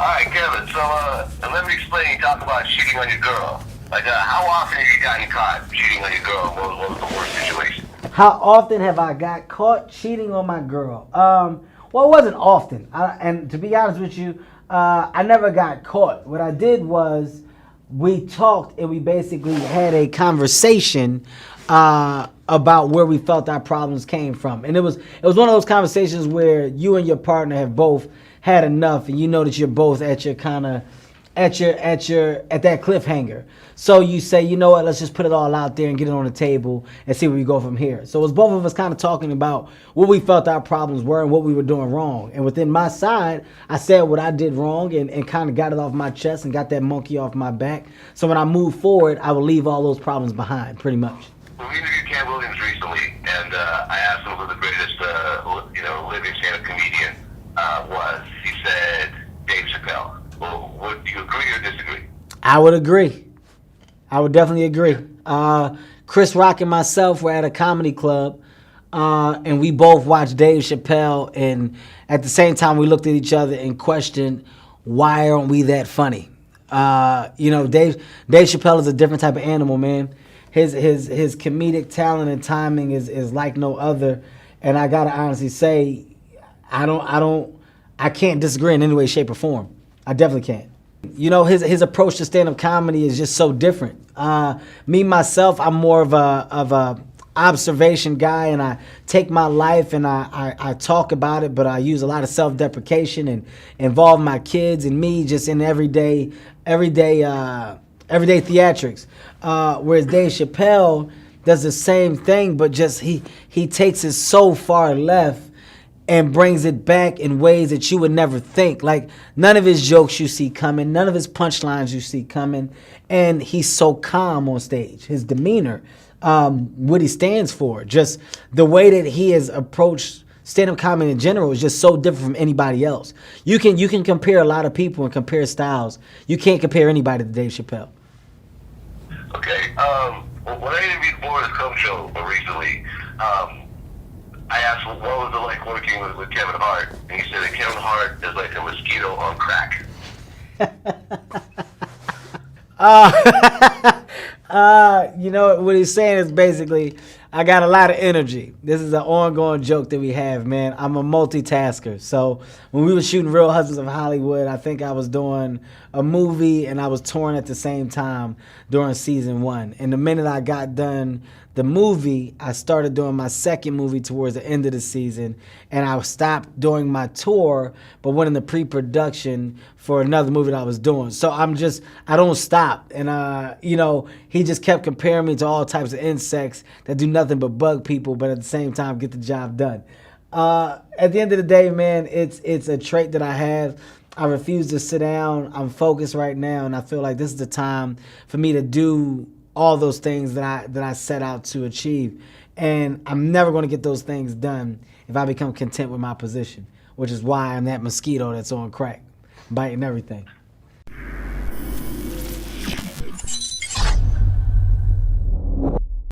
All right, Kevin. So, let me explain. You talk about cheating on your girl. Like, how often have you gotten caught cheating on your girl? What was the worst situation? How often have I got caught cheating on my girl? Well, it wasn't often. And to be honest with you, I never got caught. What I did was we talked and we basically had a conversation about where we felt our problems came from. And it was one of those conversations where you and your partner have both had enough, and you know that you're both at your kind of at that cliffhanger. So you say, you know what, let's just put it all out there and get it on the table and see where we go from here. So it was both of us kind of talking about what we felt our problems were and what we were doing wrong. And within my side, I said what I did wrong and kind of got it off my chest and got that monkey off my back. So when I move forward, I will leave all those problems behind, pretty much. Well, we interviewed Katt Williams recently, and I asked him who the greatest, living stand-up comedian was. He said Dave Chappelle. Well, would you agree or disagree? I would agree. I would definitely agree. Chris Rock and myself were at a comedy club, and we both watched Dave Chappelle, and at the same time we looked at each other and questioned, why aren't we that funny? Dave Chappelle is a different type of animal, man. His comedic talent and timing is like no other, and I gotta honestly say, I can't disagree in any way, shape, or form. I definitely can't. You know, his approach to stand-up comedy is just so different. Me myself, I'm more of a observation guy, and I take my life and I talk about it, but I use a lot of self-deprecation and involve my kids and me just in everyday theatrics. Whereas Dave Chappelle does the same thing, but just he takes it so far left and brings it back in ways that you would never think. Like, none of his jokes you see coming, none of his punchlines you see coming, and he's so calm on stage. His demeanor, what he stands for, just the way that he has approached stand-up comedy in general is just so different from anybody else. You can compare a lot of people and compare styles. You can't compare anybody to Dave Chappelle. Okay. When I interviewed Boris Show recently, I asked him, what was it like working with Kevin Hart? And he said that Kevin Hart is like a mosquito on crack. What he's saying is basically, I got a lot of energy. This is an ongoing joke that we have, man. I'm a multitasker. So when we were shooting Real Husbands of Hollywood, I think I was doing a movie and I was touring at the same time during season 1. And the minute I got done the movie, I started doing my second movie towards the end of the season, and I stopped doing my tour, but went into pre-production for another movie that I was doing. So I don't stop. And, he just kept comparing me to all types of insects that do nothing but bug people, but at the same time get the job done. At the end of the day, man, it's a trait that I have. I refuse to sit down. I'm focused right now, and I feel like this is the time for me to do all those things that I set out to achieve. And I'm never going to get those things done if I become content with my position, which is why I'm that mosquito that's on crack, biting everything.